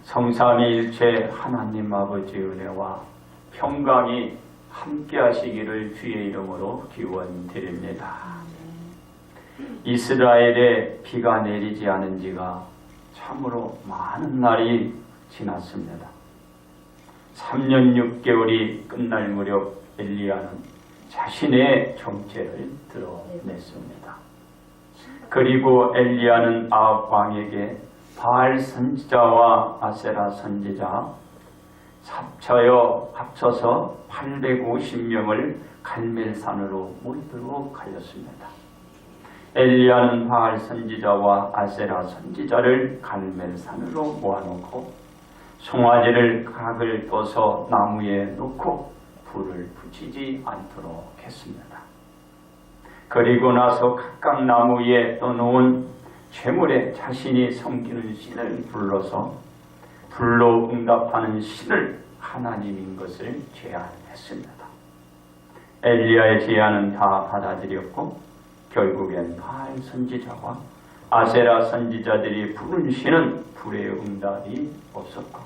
성삼위일체 하나님 아버지 은혜와 평강이 함께하시기를 주의 이름으로 기원드립니다. 이스라엘에 비가 내리지 않은 지가 참으로 많은 날이 지났습니다. 3년 6개월이 끝날 무렵 엘리야는 자신의 정체를 드러냈습니다. 그리고 엘리야는 아합 왕에게 바알 선지자와 아세라 선지자 합쳐서 850명을 갈멜산으로 모이도록 하였습니다. 엘리야는 바알 선지자와 아세라 선지자를 갈멜산으로 모아놓고 송아지를 각을 떠서 나무에 놓고 불을 붙이지 않도록 했습니다. 그리고 나서 각각 나무 위에 떠놓은 재물에 자신이 섬기는 신을 불러서 불로 응답하는 신을 하나님인 것을 제안했습니다. 엘리야의 제안은 다 받아들였고 결국엔 바알 선지자와 아세라 선지자들이 부른 신은 불의 응답이 없었고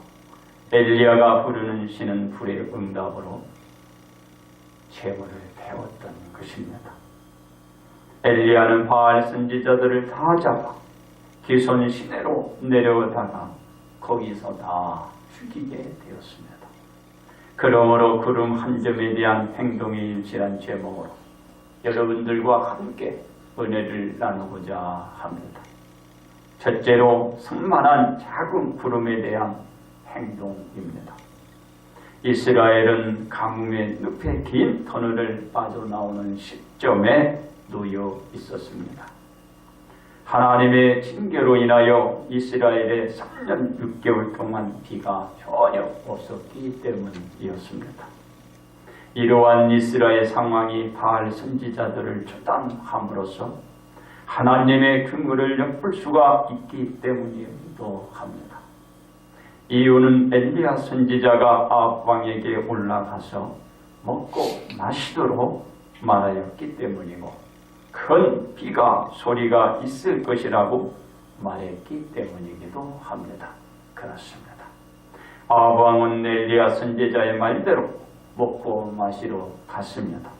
엘리야가 부르는 신은 불의 응답으로 재물을 태웠던 것입니다. 엘리야는 바알 선지자들을 다 잡아 기손 시내로 내려오다가 거기서 다 죽이게 되었습니다. 그러므로 구름 한 점에 대한 행동의 일치란 제목으로 여러분들과 함께 은혜를 나누고자 합니다. 첫째로 성만한 작은 구름에 대한 행동입니다. 이스라엘은 가뭄의 늪에 긴 터널을 빠져나오는 시점에 놓여 있었습니다. 하나님의 징계로 인하여 이스라엘에 3년 6개월 동안 비가 전혀 없었기 때문이었습니다. 이러한 이스라엘 상황이 바알 선지자들을 초단함으로써 하나님의 긍휼을 엿볼 수가 있기 때문이기도 합니다. 이유는 엘리야 선지자가 아합 왕에게 올라가서 먹고 마시도록 말하였기 때문이고 큰 비가 소리가 있을 것이라고 말했기 때문이기도 합니다. 그렇습니다. 아합 왕은 엘리야 선지자의 말대로 먹고 마시러 갔습니다.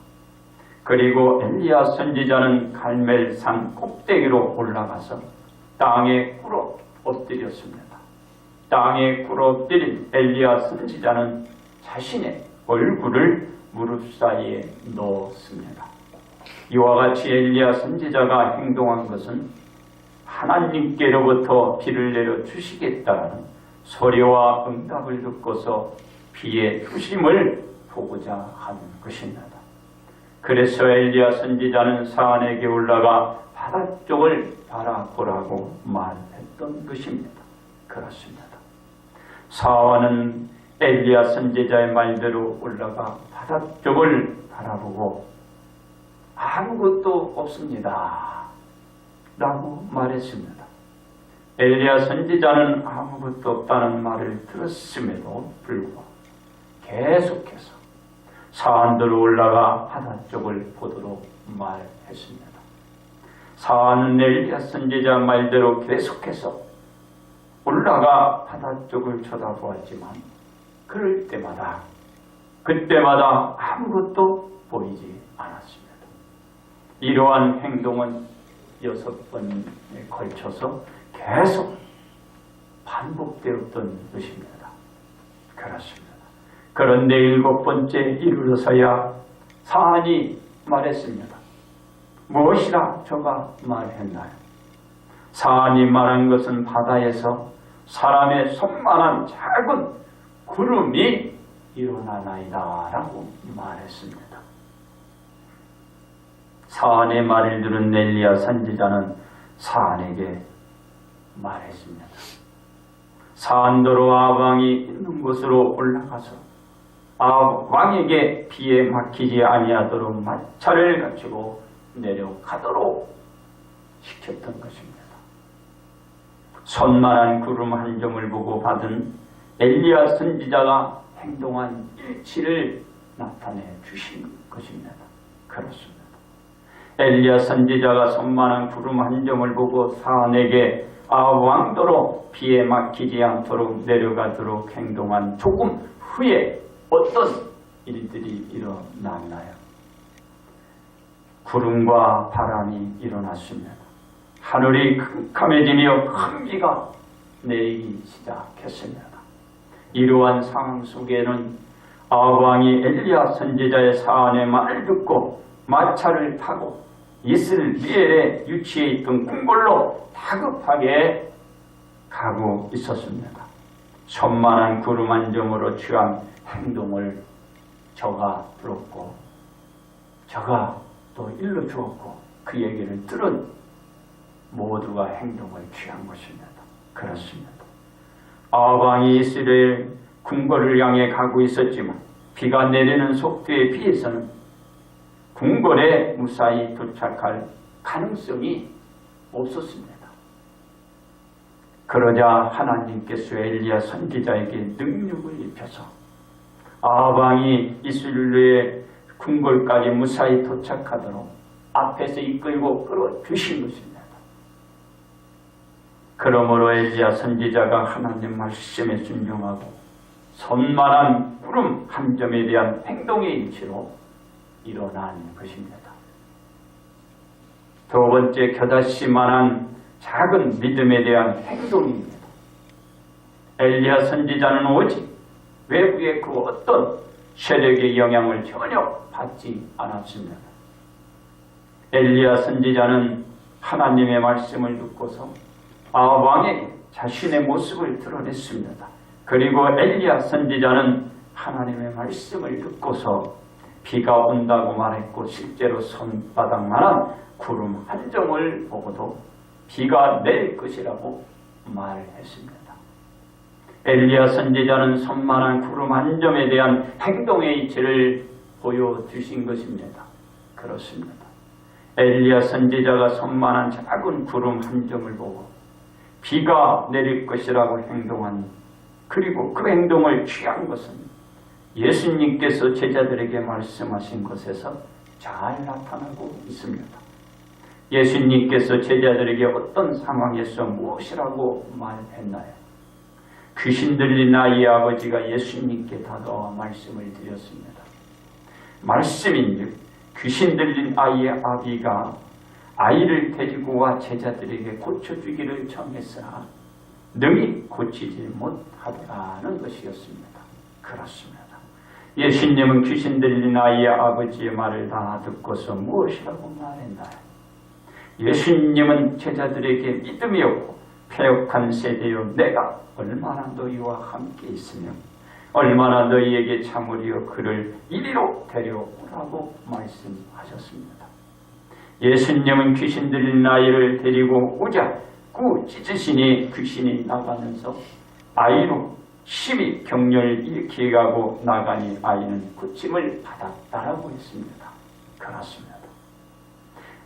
그리고 엘리야 선지자는 갈멜산 꼭대기로 올라가서 땅에 꿇어 엎드렸습니다. 땅에 꿇어 엎드린 엘리야 선지자는 자신의 얼굴을 무릎 사이에 넣었습니다. 이와 같이 엘리야 선지자가 행동한 것은 하나님께로부터 비를 내려 주시겠다는 소리와 응답을 듣고서 비의 투심을 보고자 하는 것입니다. 그래서 엘리야 선지자는 사안에게 올라가 바다 쪽을 바라보라고 말했던 것입니다. 그렇습니다. 사안은 엘리야 선지자의 말대로 올라가 바다 쪽을 바라보고 아무것도 없습니다 라고 말했습니다. 엘리야 선지자는 아무것도 없다는 말을 들었음에도 불구하고 계속해서 사안들로 올라가 바다 쪽을 보도록 말했습니다. 사안은 엘리야 선지자 말대로 계속해서 올라가 바다 쪽을 쳐다보았지만 그때마다 아무것도 보이지 않았습니다. 이러한 행동은 6번에 걸쳐서 계속 반복되었던 것입니다. 그렇습니다. 그런데 7번째 이르러서야 사안이 말했습니다. 무엇이라 저가 말했나요? 사안이 말한 것은 바다에서 사람의 손만한 작은 구름이 일어나나이다 라고 말했습니다. 사안의 말을 들은 엘리야 선지자는 사안에게 말했습니다. 사안도로 아합 왕이 있는 곳으로 올라가서 아합 왕에게 비에 막히지 아니하도록 마차를 갖추고 내려가도록 시켰던 것입니다. 손만한 구름 한 점을 보고 받은 엘리야 선지자가 행동한 일치를 나타내 주신 것입니다. 그렇습니다. 엘리야 선지자가 손만한 구름 한 점을 보고 사내게 왕도로 비에 막히지 않도록 내려가도록 행동한 조금 후에 어떤 일들이 일어났나요? 구름과 바람이 일어났습니다. 하늘이 캄캄해지며 큰 비가 내리기 시작했습니다. 이러한 상황 속에는 아합 왕이 엘리야 선지자의 사안의 말을 듣고 마차를 타고 이스라엘의 유치에 있던 궁궐로 다급하게 가고 있었습니다. 손만한 구름 한 점으로 취한 행동을 저가 들었고 저가 또 일러주었고 그 얘기를 들은 모두가 행동을 취한 것입니다. 그렇습니다. 아합 왕이 이스라엘 궁궐을 향해 가고 있었지만 비가 내리는 속도에 비해서는 궁궐에 무사히 도착할 가능성이 없었습니다. 그러자 하나님께서 엘리야 선지자에게 능력을 입혀서 아합 왕이 이스라엘 궁궐까지 무사히 도착하도록 앞에서 이끌고 끌어주신 것입니다. 그러므로 엘리야 선지자가 하나님 말씀에 순종하고 손만한 구름 한 점에 대한 행동의 일치로 일어난 것입니다. 두 번째, 겨자씨만한 작은 믿음에 대한 행동입니다. 엘리야 선지자는 오직 외부의 그 어떤 세력의 영향을 전혀 받지 않았습니다. 엘리야 선지자는 하나님의 말씀을 듣고서 아합 왕에게 자신의 모습을 드러냈습니다. 그리고 엘리야 선지자는 하나님의 말씀을 듣고서 비가 온다고 말했고 실제로 손바닥만한 구름 한 점을 보고도 비가 내릴 것이라고 말했습니다. 엘리야 선지자는 손만한 구름 한 점에 대한 행동의 이치를 보여주신 것입니다. 그렇습니다. 엘리야 선지자가 손만한 작은 구름 한 점을 보고 비가 내릴 것이라고 행동한, 그리고 그 행동을 취한 것은 예수님께서 제자들에게 말씀하신 것에서 잘 나타나고 있습니다. 예수님께서 제자들에게 어떤 상황에서 무엇이라고 말했나요? 귀신 들린 아이의 아버지가 예수님께 다가와 말씀을 드렸습니다. 말씀인즉 귀신 들린 아이의 아비가 아이를 데리고 와 제자들에게 고쳐주기를 청했으나 능히 고치지 못하더라는 것이었습니다. 그렇습니다. 예수님은 귀신 들린 아이의 아버지의 말을 다 듣고서 무엇이라고 말했나요? 예수님은 제자들에게 믿음이 없고 패역한 세대여 내가 얼마나 너희와 함께 있으며 얼마나 너희에게 참으리여 그를 이리로 데려오라고 말씀하셨습니다. 예수님은 귀신 들린 아이를 데리고 오자 꾸짖으시니 귀신이 나가면서 아이로 심히 격렬 일으키게 가고 나가니 아이는 고침을 받았다라고 했습니다. 그렇습니다.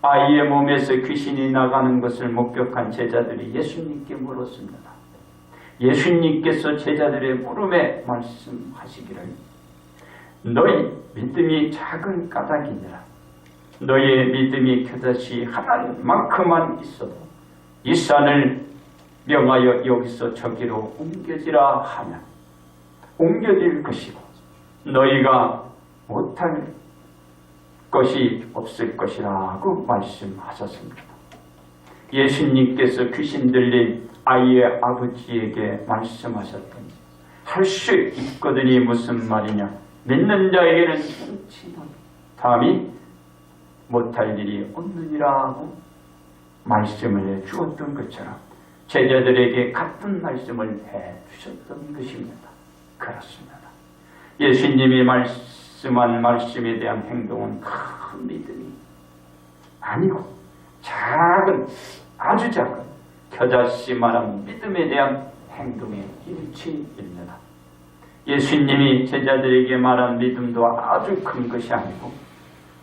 아이의 몸에서 귀신이 나가는 것을 목격한 제자들이 예수님께 물었습니다. 예수님께서 제자들의 물음에 말씀하시기를 너희 믿음이 작은 까닭이니라. 너희의 믿음이 겨자씨 하나만큼만 있어도 이 산을 명하여 여기서 저기로 옮겨지라 하면 옮겨질 것이고 너희가 못할 것이 없을 것이라고 말씀하셨습니다. 예수님께서 귀신 들린 아이의 아버지에게 말씀하셨던 할 수 있거든이 무슨 말이냐, 믿는 자에게는 천치는 다음이 못할 일이 없느니라고 말씀을 해주었던 것처럼 제자들에게 같은 말씀을 해주셨던 것입니다. 그렇습니다. 예수님이 말씀한 말씀에 대한 행동은 큰 믿음이 아니고 작은, 아주 작은 겨자씨만한 믿음에 대한 행동의 일치입니다. 예수님이 제자들에게 말한 믿음도 아주 큰 것이 아니고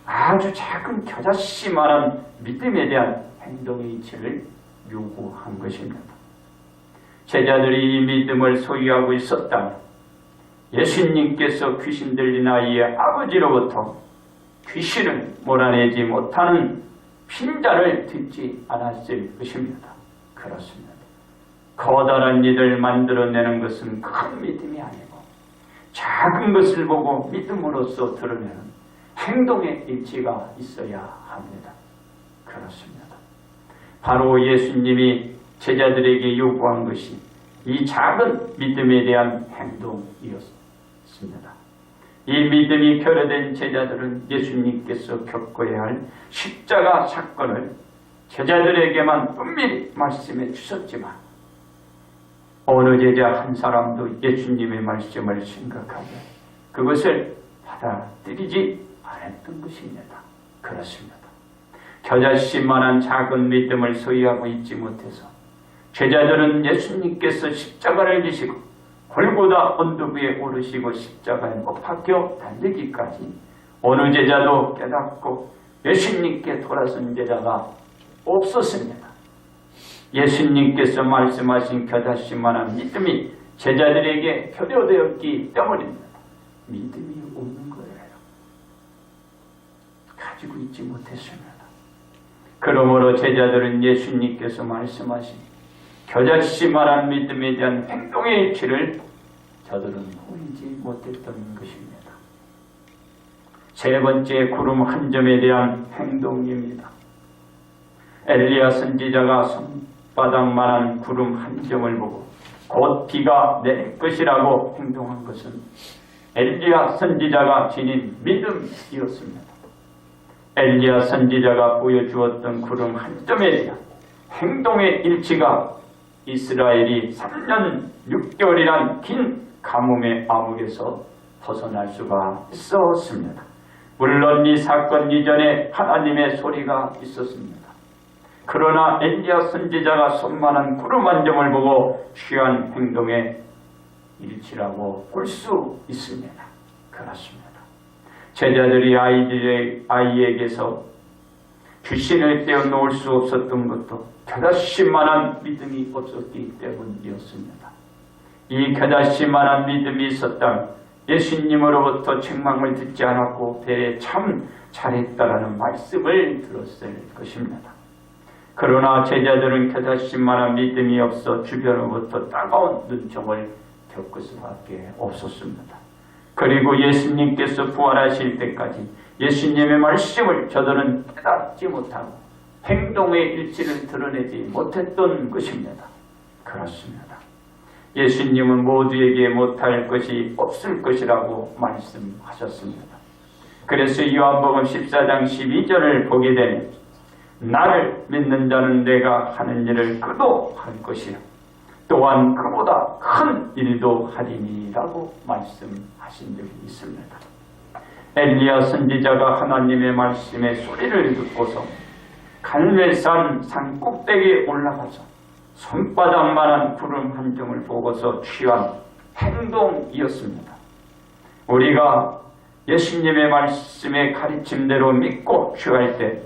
아주 작은 겨자씨만한 믿음에 대한 행동의 일치를 요구한 것입니다. 제자들이 이 믿음을 소유하고 있었다면 예수님께서 귀신 들린 아이의 아버지로부터 귀신을 몰아내지 못하는 핀자를 듣지 않았을 것입니다. 그렇습니다. 커다란 일을 만들어내는 것은 큰 믿음이 아니고 작은 것을 보고 믿음으로써 드러내는 행동의 일치가 있어야 합니다. 그렇습니다. 바로 예수님이 제자들에게 요구한 것이 이 작은 믿음에 대한 행동이었습니다. 이 믿음이 결여된 제자들은 예수님께서 겪어야 할 십자가 사건을 제자들에게만 은밀히 말씀해 주셨지만 어느 제자 한 사람도 예수님의 말씀을 심각하게 그것을 받아들이지 않았던 것입니다. 그렇습니다. 겨자씨만한 작은 믿음을 소유하고 있지 못해서 제자들은 예수님께서 십자가를 지시고 골고다 언덕 위에 오르시고 십자가에 못 박혀 달리기까지 어느 제자도 깨닫고 예수님께 돌아선 제자가 없었습니다. 예수님께서 말씀하신 겨자씨만한 믿음이 제자들에게 결여되었기 때문입니다. 믿음이 없는 거예요. 가지고 있지 못했습니다. 그러므로 제자들은 예수님께서 말씀하신 겨자씨만한 믿음에 대한 행동의 일치를 저들은 보이지 못했던 것입니다. 세 번째 구름 한 점에 대한 행동입니다. 엘리야 선지자가 손바닥만한 구름 한 점을 보고 곧 비가 내릴 것이라고 행동한 것은 엘리야 선지자가 지닌 믿음이었습니다. 엘리야 선지자가 보여주었던 구름 한 점에 대한 행동의 일치가 이스라엘이 3년 6개월이란 긴 가뭄의 암흑에서 벗어날 수가 있었습니다. 물론 이 사건 이전에 하나님의 소리가 있었습니다. 그러나 엘리야 선지자가 손만한 구름 한 점을 보고 취한 행동의 일치라고 볼 수 있습니다. 그렇습니다. 제자들이 아이에게서 귀신을 떼어놓을 수 없었던 것도 겨자씨만한 믿음이 없었기 때문이었습니다. 이 겨자씨만한 믿음이 있었다면 예수님으로부터 책망을 듣지 않았고 배에 참 잘했다라는 말씀을 들었을 것입니다. 그러나 제자들은 겨자씨만한 믿음이 없어 주변으로부터 따가운 눈총을 겪을 수밖에 없었습니다. 그리고 예수님께서 부활하실 때까지 예수님의 말씀을 저들은 깨닫지 못하고 행동의 일치를 드러내지 못했던 것입니다. 그렇습니다. 예수님은 모두에게 못할 것이 없을 것이라고 말씀하셨습니다. 그래서 요한복음 14장 12절을 보게 되면 나를 믿는 자는 내가 하는 일을 그도 할 것이요 또한 그보다 큰 일도 하리니라고 말씀하신 적이 있습니다. 엘리야 선지자가 하나님의 말씀의 소리를 듣고서 갈멜산 산 꼭대기에 올라가서 손바닥만한 구름 한 점을 보고서 취한 행동이었습니다. 우리가 예수님의 말씀의 가르침대로 믿고 취할 때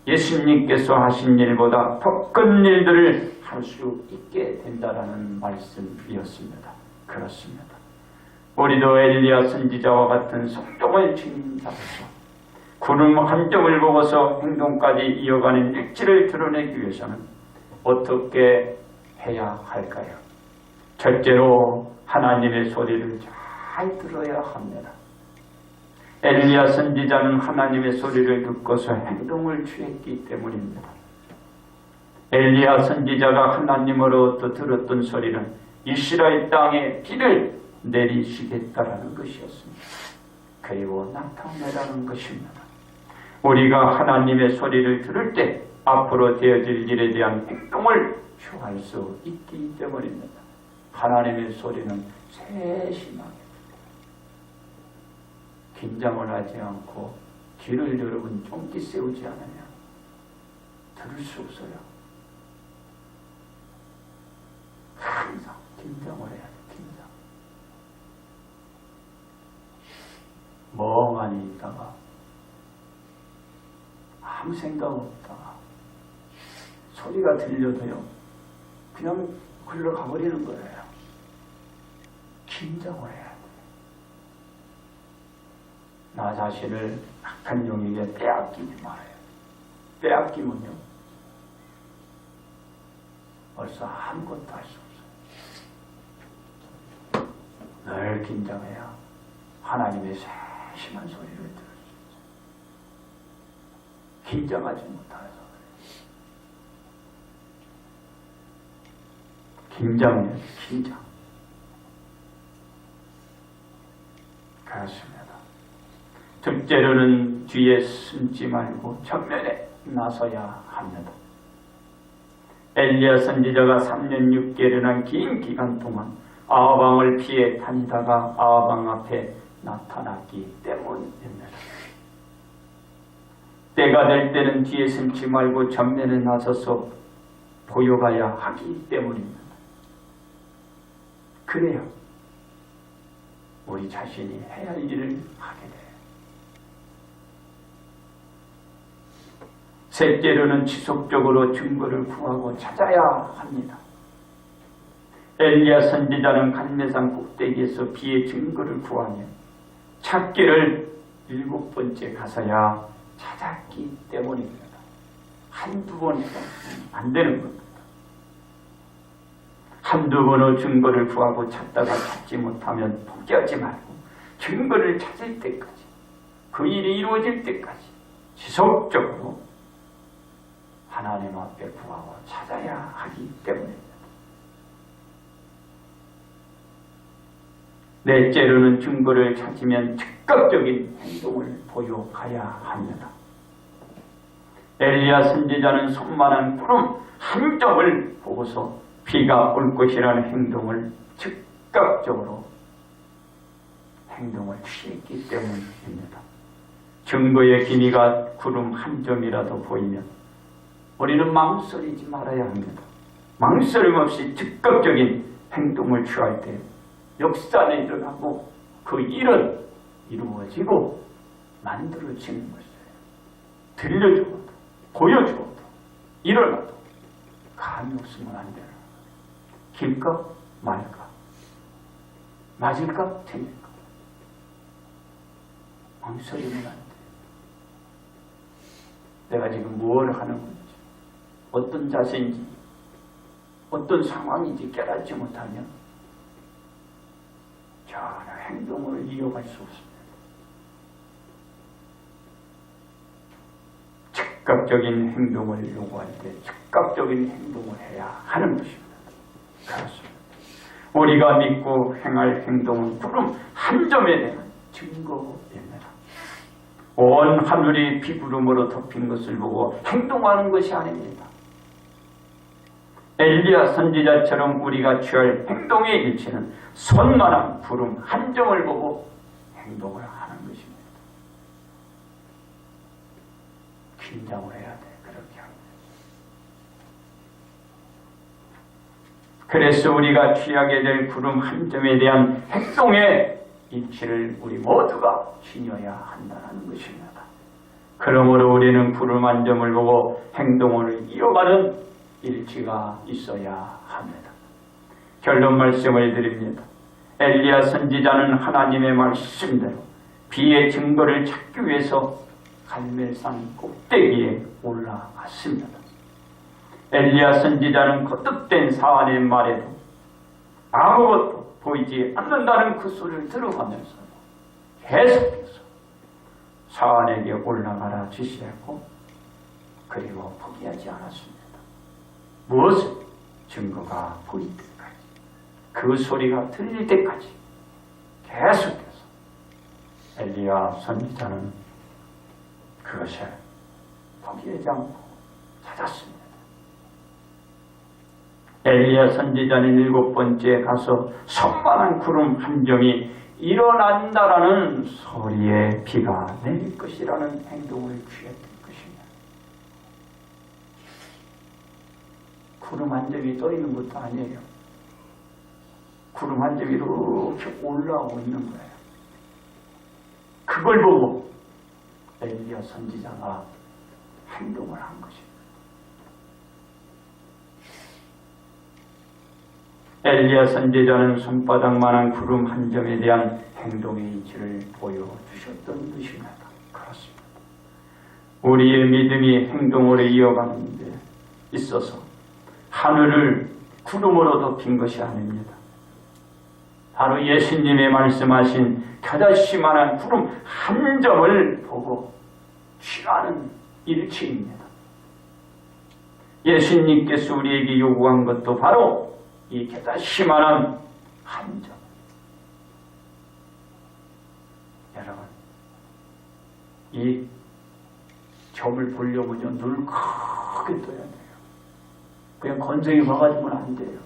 예수님께서 하신 일보다 더 큰 일들을 할 수 있게 된다라는 말씀이었습니다. 그렇습니다. 우리도 엘리야 선지자와 같은 성경을 지닌 자로서 구름 한 점을 보고서 행동까지 이어가는 일치를 드러내기 위해서는 어떻게 해야 할까요? 첫째로 하나님의 소리를 잘 들어야 합니다. 엘리야 선지자는 하나님의 소리를 듣고서 행동을 취했기 때문입니다. 엘리야 선지자가 하나님으로부터 들었던 소리는 이스라엘 땅에 비를 내리시겠다라는 것이었습니다. 그리고 나타내라는 것입니다. 우리가 하나님의 소리를 들을 때 앞으로 되어질 일에 대한 행동을 취할 수 있기 때문입니다. 하나님의 소리는 세심하게 긴장을 하지 않고 귀를 여러분 쫑긋 세우지 않으면 들을 수 없어요. 항상 긴장을 해야 돼. 긴장. 멍하니 있다가 아무 생각 없다가 소리가 들려도요 그냥 흘러가버리는 거예요. 긴장을 해야 돼. 나 자신을 악한 용에게 빼앗기지 말아요. 빼앗기면요 벌써 아무것도 할 수 없어요. 늘 긴장해야 하나님의 세심한 소리를 들을 수 있어요. 긴장하지 못해서 그래요. 긴장이에요. 긴장. 그렇습니다. 둘째로는 뒤에 숨지 말고 전면에 나서야 합니다. 엘리야 선지자가 3년 6개월이라는 긴 기간 동안 아합왕을 피해 다니다가 아합왕 앞에 나타났기 때문입니다. 때가 될 때는 뒤에 숨지 말고 전면에 나서서 보여가야 하기 때문입니다. 그래야 우리 자신이 해야 할 일을 하게 돼요. 셋째로는 지속적으로 증거를 구하고 찾아야 합니다. 엘리야 선지자는 갈멜산 꼭대기에서 비의 증거를 구하며 찾기를 7번째 가서야 찾았기 때문입니다. 한두 번 안 되는 겁니다. 한두 번의 증거를 구하고 찾다가 찾지 못하면 포기하지 말고 증거를 찾을 때까지, 그 일이 이루어질 때까지 지속적으로 하나님 앞에 구하고 찾아야 하기 때문입니다. 넷째로는 증거를 찾으면 즉각적인 행동을 보여가야 합니다. 엘리야 선지자는 손만한 구름 한 점을 보고서 비가 올 것이라는 행동을 즉각적으로 행동을 취했기 때문입니다. 증거의 기미가 구름 한 점이라도 보이면 우리는 망설이지 말아야 합니다. 망설임 없이 즉각적인 행동을 취할 때 역사는 일어나고 그 일은 이루어지고 만들어지는 것이에요. 들려주고도 보여주고도 일어나도 감이 없으면 안 돼요. 길까 말까, 맞을까 틀릴까, 망설이면 안 돼요. 내가 지금 뭘 하는 건지, 어떤 자세인지, 어떤 상황인지 깨닫지 못하면 전혀 행동을 이어갈 수 없습니다. 즉각적인 행동을 요구할 때 즉각적인 행동을 해야 하는 것입니다. 그렇습니다. 우리가 믿고 행할 행동은 구름 한 점에 대한 증거입니다. 온 하늘이 비구름으로 덮인 것을 보고 행동하는 것이 아닙니다. 엘리야 선지자처럼 우리가 취할 행동의 일치는 손만한 구름 한 점을 보고 행동을 하는 것입니다. 긴장을 해야 돼. 그렇게 합니다. 그래서 우리가 취하게 될 구름 한 점에 대한 행동의 일치를 우리 모두가 지녀야 한다는 것입니다. 그러므로 우리는 구름 한 점을 보고 행동을 이어가는 일치가 있어야 합니다. 결론 말씀을 드립니다. 엘리야 선지자는 하나님의 말씀대로 비의 증거를 찾기 위해서 갈멜산 꼭대기에 올라갔습니다. 엘리야 선지자는 거듭된 사안의 말에도 아무것도 보이지 않는다는 그 소리를 들어가면서 계속해서 사안에게 올라가라 지시했고 그리고 포기하지 않았습니다. 무엇을? 증거가 보일 때까지, 그 소리가 들릴 때까지 계속해서 엘리야 선지자는 그것을 포기하지 않고 찾았습니다. 엘리야 선지자는 7번째에 가서 손만한 구름 한 점이 일어난다라는 소리에 비가 내릴 것이라는 행동을 취했던 것입니다. 구름 한 점이 떠 있는 것도 아니에요. 구름 한 점이 이렇게 올라오고 있는 거예요. 그걸 보고 엘리야 선지자가 행동을 한 것입니다. 엘리야 선지자는 손바닥만한 구름 한 점에 대한 행동의 이치를 보여주셨던 것입니다. 그렇습니다. 우리의 믿음이 행동으로 이어가는 데 있어서 하늘을 구름으로 덮인 것이 아닙니다. 바로 예수님의 말씀하신 겨자씨만한 구름 한 점을 보고 취하는 일치입니다. 예수님께서 우리에게 요구한 것도 바로 이 겨자씨만한 한 점. 여러분, 이 점을 보려면요 눈을 크게 떠야 돼요. 그냥 건성이 봐가지고는 안 돼요.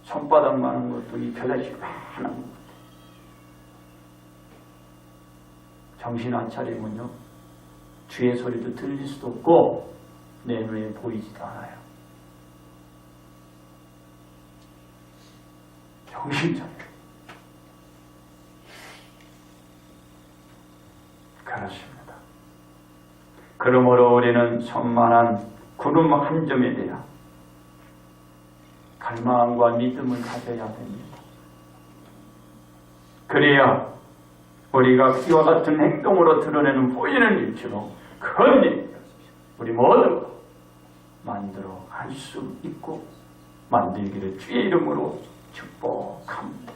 손바닥만한 것도 이 겨자씨만한 것. 정신 안 차리면요 주의 소리도 들릴 수도 없고 내 눈에 보이지도 않아요. 정신 차려요. 그렇습니다. 그러므로 우리는 손만한 구름 한 점에 대한 갈망과 믿음을 가져야 됩니다. 그래야 우리가 이와 같은 행동으로 드러내는 보이는 일치로 큰 일, 우리 모두가 만들어 갈 수 있고 만들기를 주의 이름으로 축복합니다.